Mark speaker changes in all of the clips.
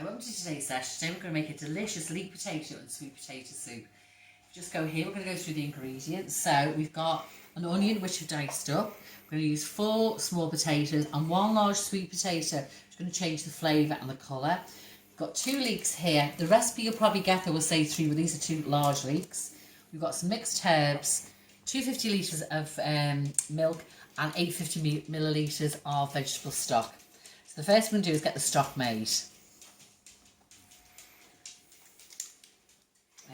Speaker 1: Welcome to today's session. Today we're going to make a delicious leek potato and sweet potato soup. Just go here, we're going to go through the ingredients. So we've got an onion which we've diced up. We're going to use 4 small potatoes and 1 large sweet potato, which is going to change the flavour and the colour. We've got 2 leeks here. The recipe you'll probably get, there will say 3, but these are 2 large leeks. We've got some mixed herbs, 250 litres of milk and 850 millilitres of vegetable stock. So the first thing we're going to do is get the stock made.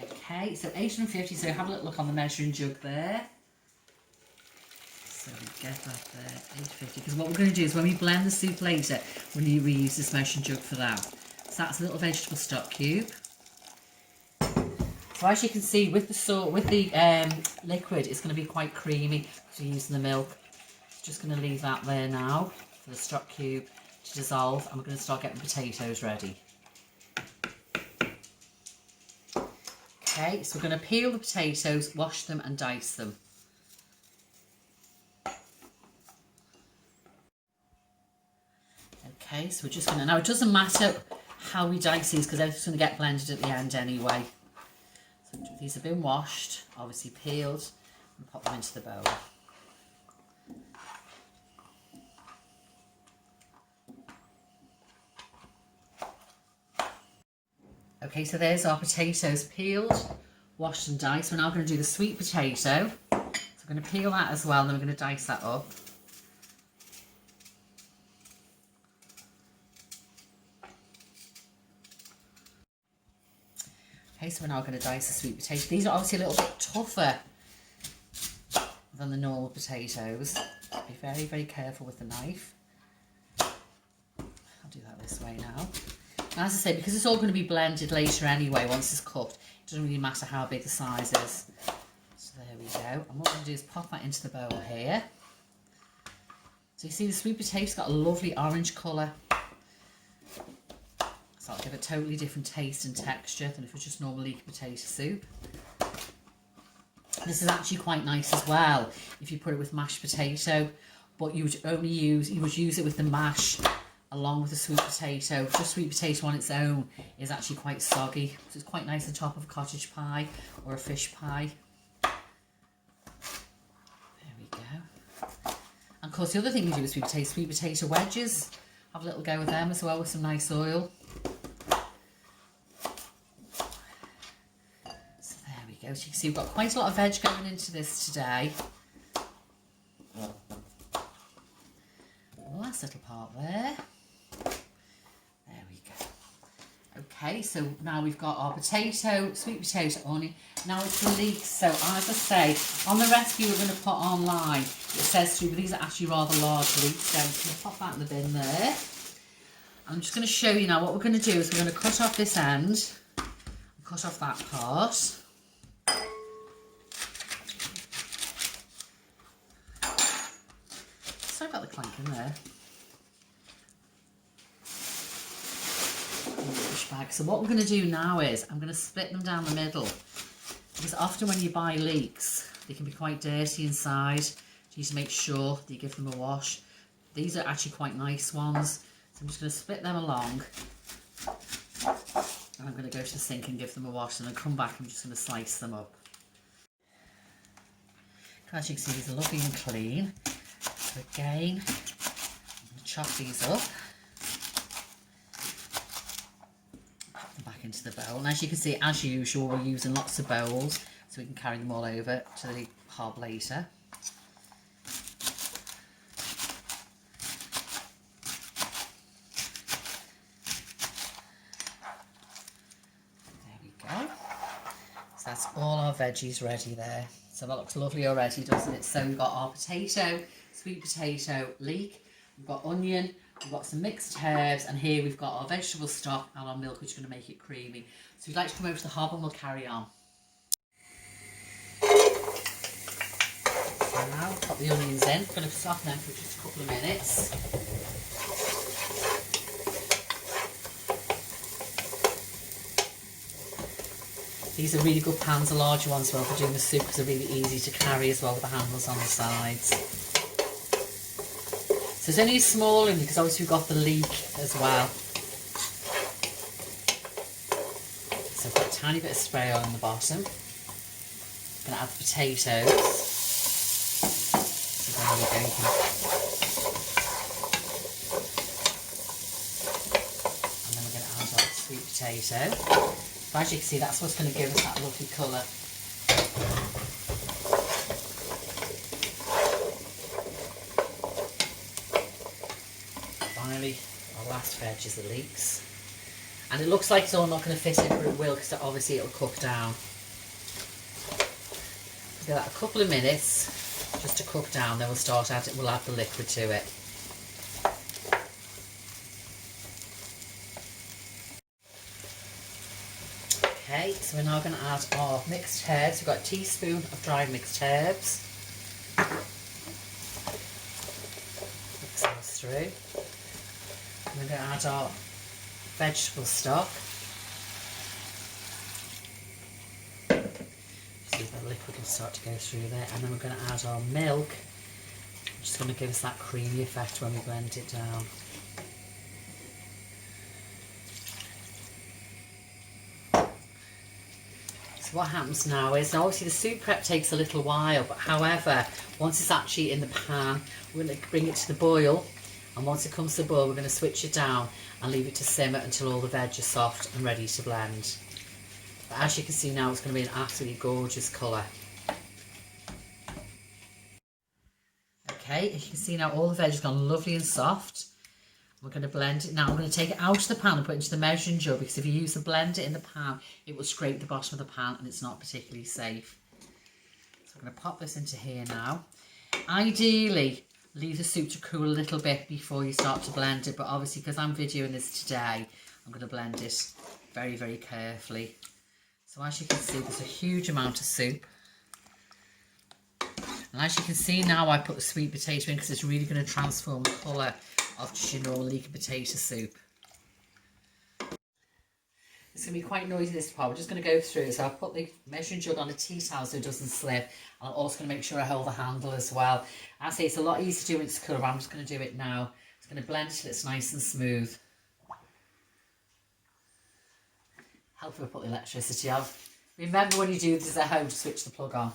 Speaker 1: Okay, so 850, so have a little look on the measuring jug there. So we get that there, 850, because what we're going to do is when we blend the soup later, we're going to reuse this measuring jug for that. So that's a little vegetable stock cube. So as you can see, with the salt, with the liquid, it's going to be quite creamy because we're using the milk. Just going to leave that there now for the stock cube to dissolve, and we're going to start getting potatoes ready. Okay, so we're going to peel the potatoes, wash them and dice them. Okay, so we're just going to, now it doesn't matter how we dice these because everything's going to get blended at the end anyway. So these have been washed, obviously peeled, and pop them into the bowl. Okay, so there's our potatoes peeled, washed and diced. We're now going to do the sweet potato. So we're going to peel that as well, and then we're going to dice that up. Okay, so we're now going to dice the sweet potato. These are obviously a little bit tougher than the normal potatoes. Be very, very careful with the knife. I'll do that this way now. As I say, because it's all going to be blended later anyway, once it's cooked, it doesn't really matter how big the size is. So there we go. And what we're going to do is pop that into the bowl here. So you see the sweet potato's got a lovely orange colour. So it'll give a totally different taste and texture than if it was just normal leek potato soup. This is actually quite nice as well if you put it with mashed potato, but you would use it with the mash along with the sweet potato. Just sweet potato on its own is actually quite soggy, so it's quite nice on top of a cottage pie or a fish pie. There we go. And of course the other thing you do with sweet potato wedges, have a little go with them as well with some nice oil. So there we go. So you can see we've got quite a lot of veg going into this today. The last little part there. There we go. Okay, so now we've got our potato, sweet potato, onion. Now it's the leeks. So as I say, on the recipe we're going to put online, it says 3, but these are actually rather large leeks. So I'm going to pop that in the bin there. I'm just going to show you now what we're going to do is we're going to cut off this end, and cut off that part. Sorry about the clanking there. Bag. So what we're going to do now is I'm going to split them down the middle, because often when you buy leeks they can be quite dirty inside, so you need to make sure that you give them a wash. These are actually quite nice ones, so I'm just going to split them along and I'm going to go to the sink and give them a wash, and then come back and I'm just going to slice them up. As you can see, these are lovely and clean. So again, I'm going to chop these up, back into the bowl, and as you can see, as usual, we're using lots of bowls so we can carry them all over to the hob later. There we go. So that's all our veggies ready there. So that looks lovely already, doesn't it? So we've got our potato, sweet potato, leek, we've got onion, we've got some mixed herbs, and here we've got our vegetable stock and our milk, which is going to make it creamy. So if you'd like to come over to the hob and we'll carry on. So now pop the onions in. I'm going to soften them for just a couple of minutes. These are really good pans, the larger ones as well, for doing the soup, because they're really easy to carry as well with the handles on the sides. So it's only a small one because obviously we've got the leek as well. tiny bit of spray on the bottom. I'm going to add the potatoes. So there we go. And then we're going to add our sweet potato. So as you can see, that's what's going to give us that lovely colour. Finally, our last veg is the leeks. And it looks like it's all not going to fit in, but it will, because obviously it'll cook down. Give that a couple of minutes just to cook down, then we'll we'll add the liquid to it. Okay, so we're now going to add our mixed herbs. We've got a teaspoon of dried mixed herbs. Mix those through. And we're going to add our vegetable stock. See the liquid can start to go through there, and then we're going to add our milk, which is going to give us that creamy effect when we blend it down. So what happens now is, obviously the soup prep takes a little while, but however, once it's actually in the pan, we're going to bring it to the boil, and once it comes to the boil, we're going to switch it down and leave it to simmer until all the veg are soft and ready to blend. But as you can see now, it's going to be an absolutely gorgeous colour. Okay, as you can see now, all the veg has gone lovely and soft. We're going to blend it now. I'm going to take it out of the pan and put it into the measuring jug, because if you use the blender in the pan, it will scrape the bottom of the pan and it's not particularly safe. So I'm going to pop this into here now. Ideally, leave the soup to cool a little bit before you start to blend it, but obviously because I'm videoing this today, I'm going to blend it very, very carefully. So as you can see, there's a huge amount of soup. And as you can see now, I put the sweet potato in because it's really going to transform the colour of just your normal leek potato soup. It's going to be quite noisy this part. We're just going to go through it. So I'll put the measuring jug on a tea towel so it doesn't slip. And I'm also going to make sure I hold the handle as well. I say it's a lot easier to do when it's coloured, but I'm just going to do it now. It's going to blend till it's nice and smooth. Help if I put the electricity off. Remember when you do this at home to switch the plug on.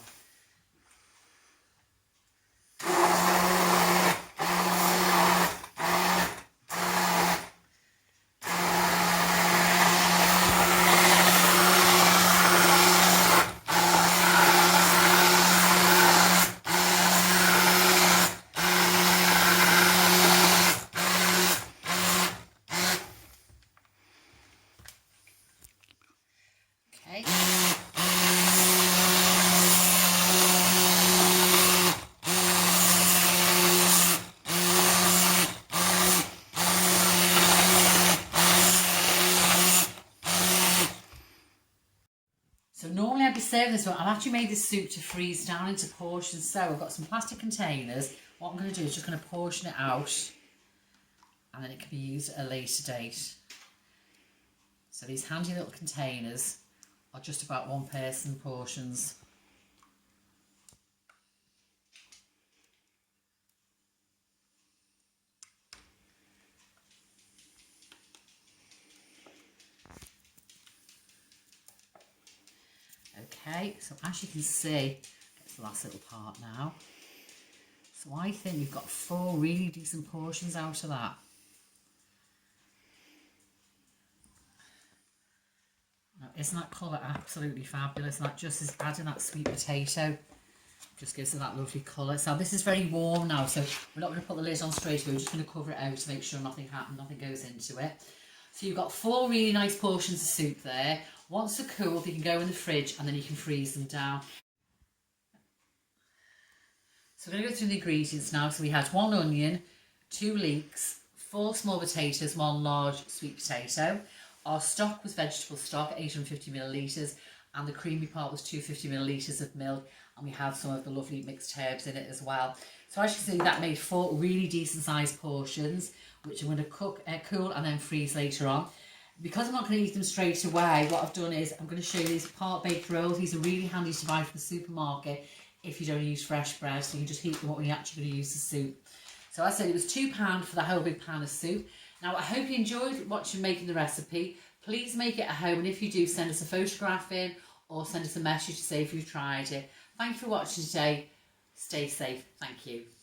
Speaker 1: So normally I'd be serving this one. I've actually made this soup to freeze down into portions. So I've got some plastic containers. What I'm going to do is just going to portion it out, and then it can be used at a later date. So these handy little containers are just about one person portions. Okay, so as you can see, it's the last little part now. So I think we've got 4 really decent portions out of that. Now, isn't that colour absolutely fabulous? And that just is adding that sweet potato. Just gives it that lovely colour. So this is very warm now, so we're not going to put the lid on straight away. We're just going to cover it out to make sure nothing goes into it. So you've got 4 really nice portions of soup there. Once they're cooled, you can go in the fridge and then you can freeze them down. So we're going to go through the ingredients now. So we had 1 onion, 2 leeks, 4 small potatoes, 1 large sweet potato. Our stock was vegetable stock, 850 millilitres, and the creamy part was 250 millilitres of milk, and we had some of the lovely mixed herbs in it as well. So as you can see, that made 4 really decent sized portions, which I'm going to cook, cool and then freeze later on. Because I'm not going to eat them straight away, what I've done is I'm going to show you these part baked rolls. These are really handy to buy from the supermarket if you don't use fresh bread, so you can just heat them up when you're actually going to use the soup. So as I said, it was £2 for the whole big pan of soup. Now I hope you enjoyed watching making the recipe. Please make it at home, and if you do, send us a photograph in or send us a message to say if you've tried it. Thank you for watching today. Stay safe. Thank you.